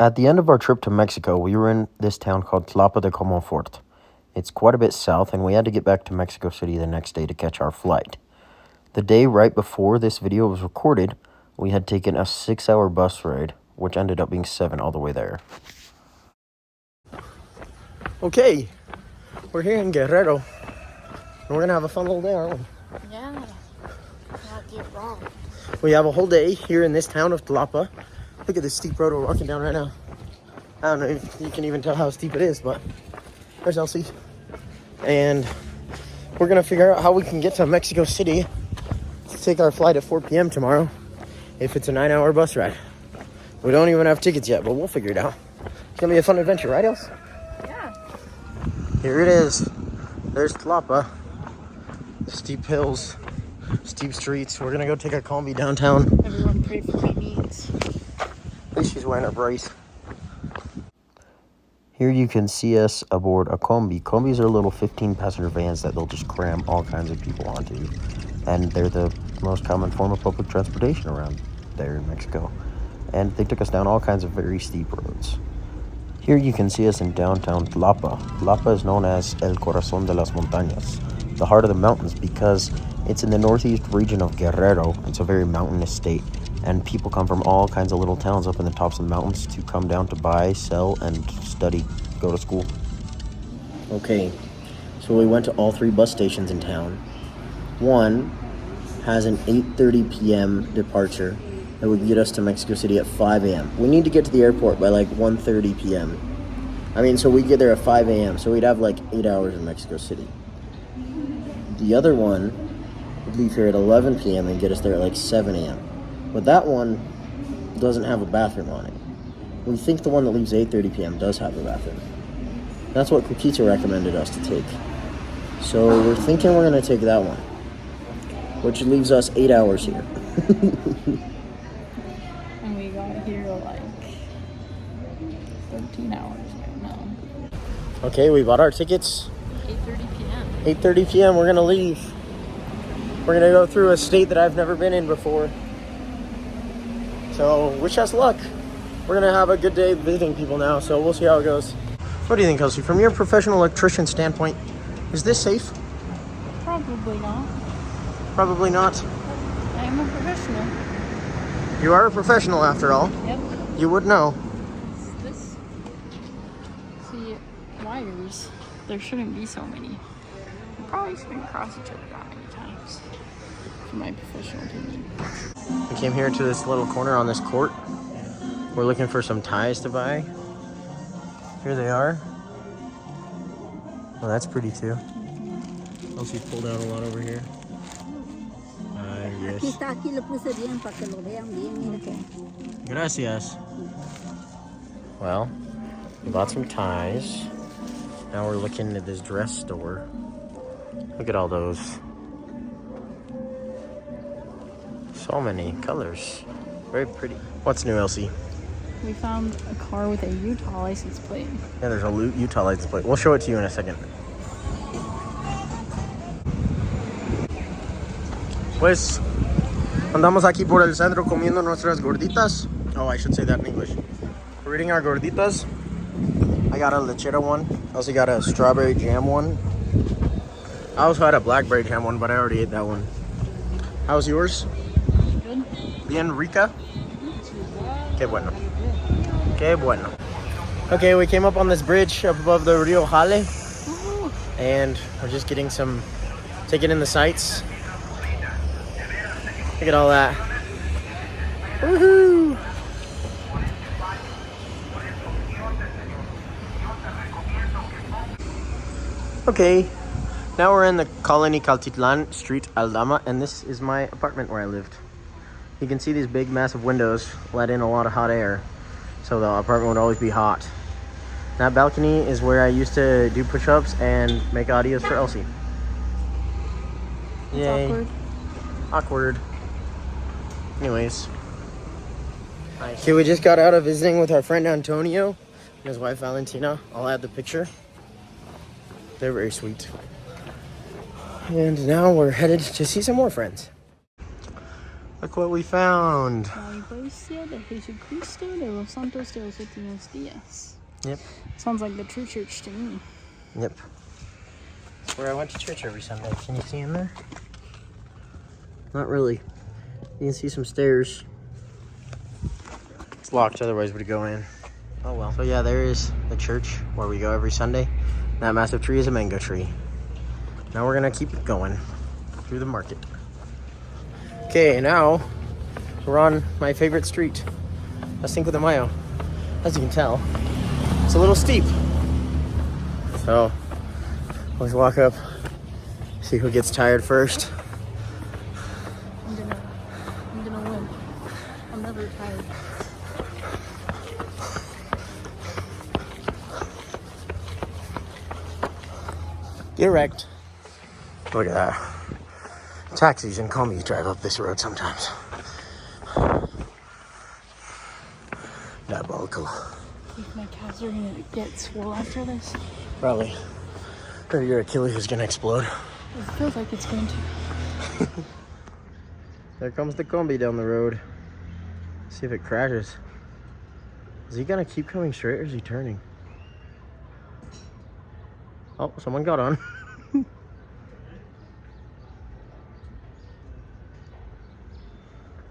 At the end of our trip to Mexico, we were in this town called Tlapa de Comonfort. It's quite a bit south, and we had to get back to Mexico City the next day to catch our flight. The day right before this video was recorded, we had taken a 6-hour bus ride, which ended up being 7 all the way there. Okay, we're here in Guerrero, and we're gonna have a fun little day, aren't we? Yeah, not get wrong. We have a whole day here in this town of Tlapa. Look at this steep road we're walking down right now. I don't know if you can even tell how steep it is, but there's Elsie. And we're gonna figure out how we can get to Mexico City to take our flight at 4 p.m. tomorrow, if it's a 9-hour bus ride. We don't even have tickets yet, but we'll figure it out. It's gonna be a fun adventure, right, Elsie? Yeah. Here it is. There's Tlapa. The steep hills, steep streets. We're gonna go take a combi downtown. Everyone pray for my needs. At least she's wearing a brace. Here you can see us aboard a combi. Combis are little 15-passenger vans that they'll just cram all kinds of people onto. And they're the most common form of public transportation around there in Mexico. And they took us down all kinds of very steep roads. Here you can see us in downtown Tlapa. Tlapa is known as El Corazón de las Montañas, the heart of the mountains, because it's in the northeast region of Guerrero. It's a very mountainous state. And people come from all kinds of little towns up in the tops of the mountains to come down to buy, sell, and study, go to school. Okay, so we went to all 3 bus stations in town. One has an 8:30 p.m. departure that would get us to Mexico City at 5 a.m. We need to get to the airport by like 1:30 p.m. So we get there at 5 a.m. So we'd have like 8 hours in Mexico City. The other one would leave here at 11 p.m. and get us there at like 7 a.m. But that one doesn't have a bathroom on it. We think the one that leaves 8:30 p.m. does have a bathroom. That's what Kukita recommended us to take. So we're thinking we're going to take that one, which leaves us 8 hours here. And we got here like 13 hours right now. Okay, we bought our tickets. 8:30 p.m. 8:30 p.m. We're going to leave. We're going to go through a state that I've never been in before. So, wish us luck. We're going to have a good day visiting people now, so we'll see how it goes. What do you think, Elsie? From your professional electrician standpoint, is this safe? Probably not. Probably not. I am a professional. You are a professional, after all. Yep. You would know. This. See, wires. There shouldn't be so many. I probably shouldn't cross each other that many times. In my professional opinion. We came here to this little corner on this court. We're looking for some ties to buy. Here they are. Well, that's pretty too. Elsie's pulled out a lot over here. Yes. Gracias. Well, we bought some ties. Now we're looking at this dress store. Look at all those. So many colors. Very pretty. What's new, Elsie? We found a car with a Utah license plate. Yeah, there's a Utah license plate. We'll show it to you in a second. Pues, andamos aquí por el centro comiendo nuestras gorditas. Oh, I should say that in English. We're eating our gorditas. I got a lechera one. Elsie got a strawberry jam one. I also had a blackberry jam one, but I already ate that one. How's yours? Good. Bien rica? Qué bueno. Qué bueno. Okay, we came up on this bridge up above the Rio Jale. And we're just getting taking in the sights. Look at all that. Woohoo! Okay, now we're in the Colony Caltitlan, Street Aldama, and this is my apartment where I lived. You can see these big, massive windows let in a lot of hot air, so the apartment would always be hot. That balcony is where I used to do push-ups and make audios for Elsie. It's Yay. Awkward. Anyways. Nice. Okay, we just got out of visiting with our friend Antonio and his wife Valentina. I'll add the picture. They're very sweet. And now we're headed to see some more friends. Look what we found. La Iglesia de Jesucristo de los Santos de los Últimos Días. Yep. Sounds like the true church to me. Yep. That's where I went to church every Sunday. Can you see in there? Not really. You can see some stairs. It's locked, otherwise we'd go in. Oh well. So yeah, there is the church where we go every Sunday. That massive tree is a mango tree. Now we're gonna keep going through the market. Okay, now we're on my favorite street, Cinco de Mayo. As you can tell, it's a little steep. So let's walk up, see who gets tired first. I'm gonna win. I'm never tired. Get wrecked. Look at that. Taxis and combis drive up this road sometimes. Diabolical. Think my calves are gonna get swole after this? Probably. Or your Achilles is gonna explode. It feels like it's going to. There comes the combi down the road. See if it crashes. Is he gonna keep coming straight or is he turning? Oh, someone got on.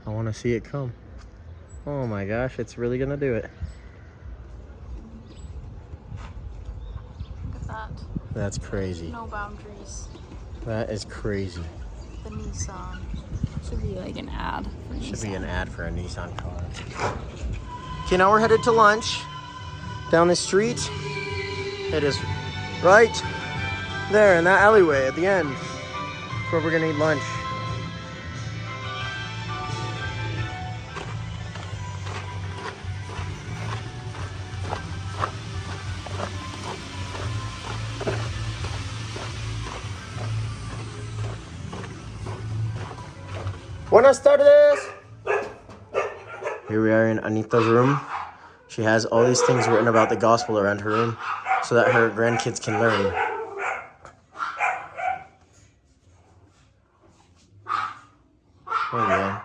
I want to see it come. Oh my gosh, it's really gonna do it. Look at that. That's crazy. No boundaries. That is crazy. The Nissan. Should be like an ad for Nissan. Should be an ad for a Nissan car. Okay, now we're headed to lunch. Down the street. It is right there in that alleyway at the end. That's where we're gonna eat lunch. Buenas tardes! Here we are in Anita's room. She has all these things written about the gospel around her room so that her grandkids can learn. Muy bien.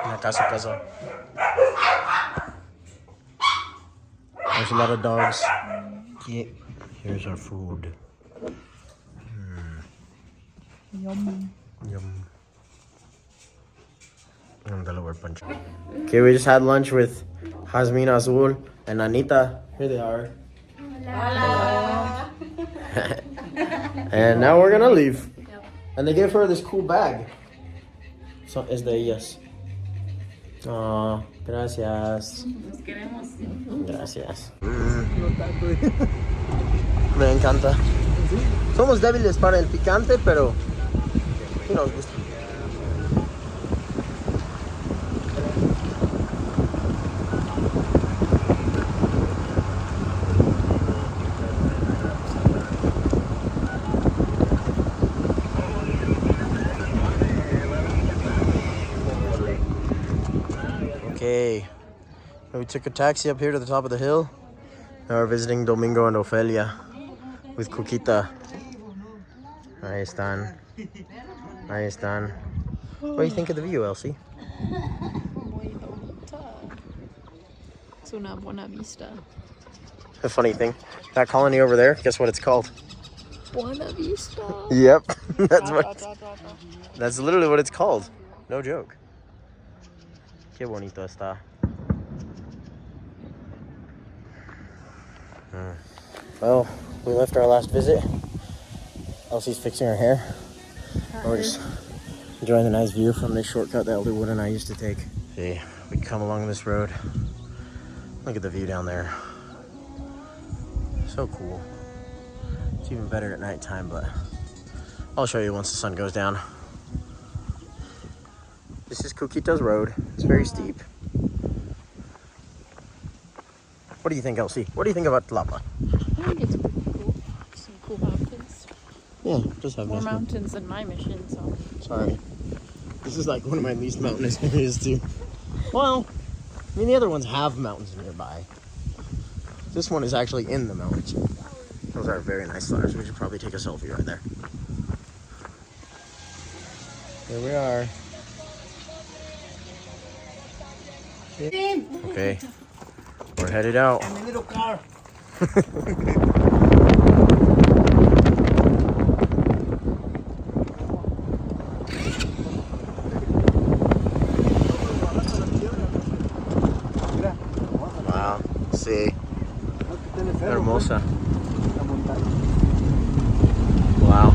Una casa. There's a lot of dogs. Yeah. Here's our food. Yum. Yum. And the lower punch. Okay, we just had lunch with Jasmine Azul and Anita. Here they are. Hola. And now we're gonna leave. Yep. And they gave her this cool bag. So es de ellas. Oh, gracias. Gracias. Me encanta. Somos débiles para el picante, pero sí nos gusta. Okay, we took a taxi up here to the top of the hill. Now we're visiting Domingo and Ofelia with Coquita. Ahí están. Ahí están. What do you think of the view, Elsie? Muy bonita. Es una buena vista. The funny thing, that colony over there, guess what it's called? Buena vista. Yep, that's literally what it's called. No joke. Qué bonito está. Well, we left our last visit. Elsie's fixing her hair. We're just enjoying the nice view from this shortcut that Elderwood and I used to take. See, we come along this road. Look at the view down there. So cool. It's even better at nighttime, but I'll show you once the sun goes down. This is Coquita's road. It's very steep. What do you think, Elsie? What do you think about Tlapa? I think it's pretty cool. Some cool mountains. Yeah, it does have More nice mountains than my mission, so. Sorry. This is like one of my least mountainous areas too. Well, I mean the other ones have mountains nearby. This one is actually in the mountains. Those are very nice flowers. We should probably take a selfie right there. Here we are. Okay, we're headed out. My little car. Wow, sí, hermosa. Wow.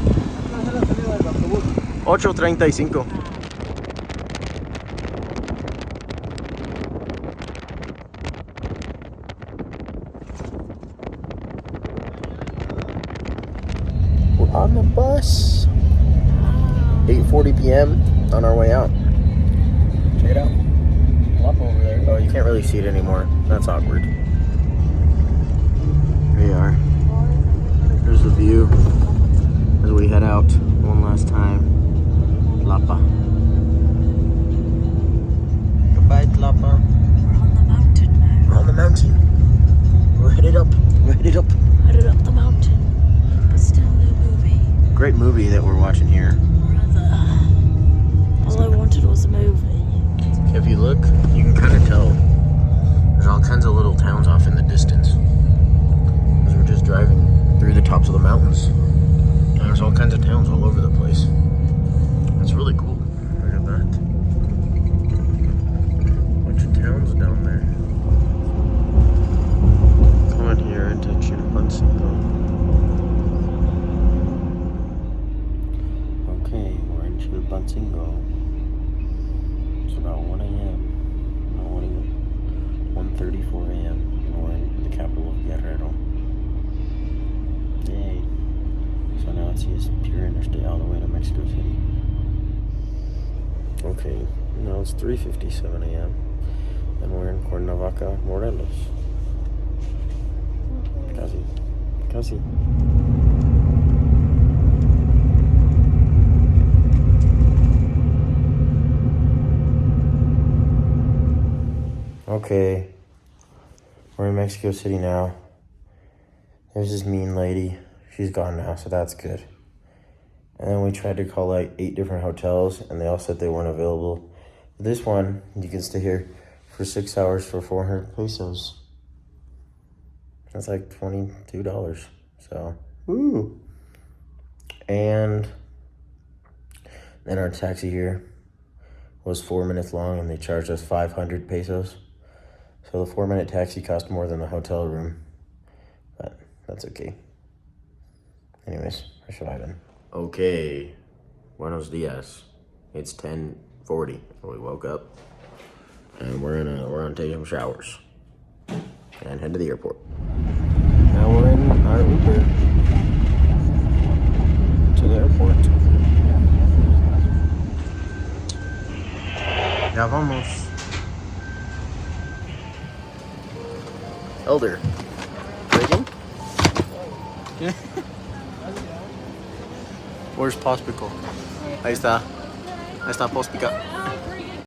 8:35. We're on the bus. 8:40 p.m. on our way out. Check it out. Up over there. Oh, you can't really see it anymore. That's awkward. There you are. There's the view as we head out one last time. Tlapa. Goodbye, Tlapa. We're on the mountain now. We're on the mountain. We're headed up. We're headed up. Headed up the mountain. But still no movie. Great movie that we're watching here. Brother. All I wanted was a movie. If you look, you can kind of tell there's all kinds of little towns off in the distance. Because we're just driving through the tops of the mountains. And there's all kinds of towns all over the place. That's really cool. Look at that. Bunch of towns down there. Come in here and touch your Huntsville. Okay, we're in Chilpancingo. It's about 1 a.m. 1:34 a.m. and we're in the capital of Guerrero. Yay. So now it's just pure interstate all the way to Mexico City. Okay, now it's 3:57 a.m. and we're in Cuernavaca, Morelos. Casi. Okay, we're in Mexico City now. There's this mean lady. She's gone now, so that's good. And then we tried to call like 8 different hotels, and they all said they weren't available. This one, you can stay here for 6 hours for 400 pesos. That's like $22. So, woo! And then our taxi here was 4 minutes long, and they charged us 500 pesos. So the 4-minute taxi cost more than the hotel room, but that's okay. Anyways, where should I been? Okay, buenos dias. It's 10:40. We woke up, and we're on taking some showers, and head to the airport. Now we're in our Uber to the airport. Ya vamos. Elder. Reagan? Yeah. Where's Pospical? Ahí está. Ahí está Pospica.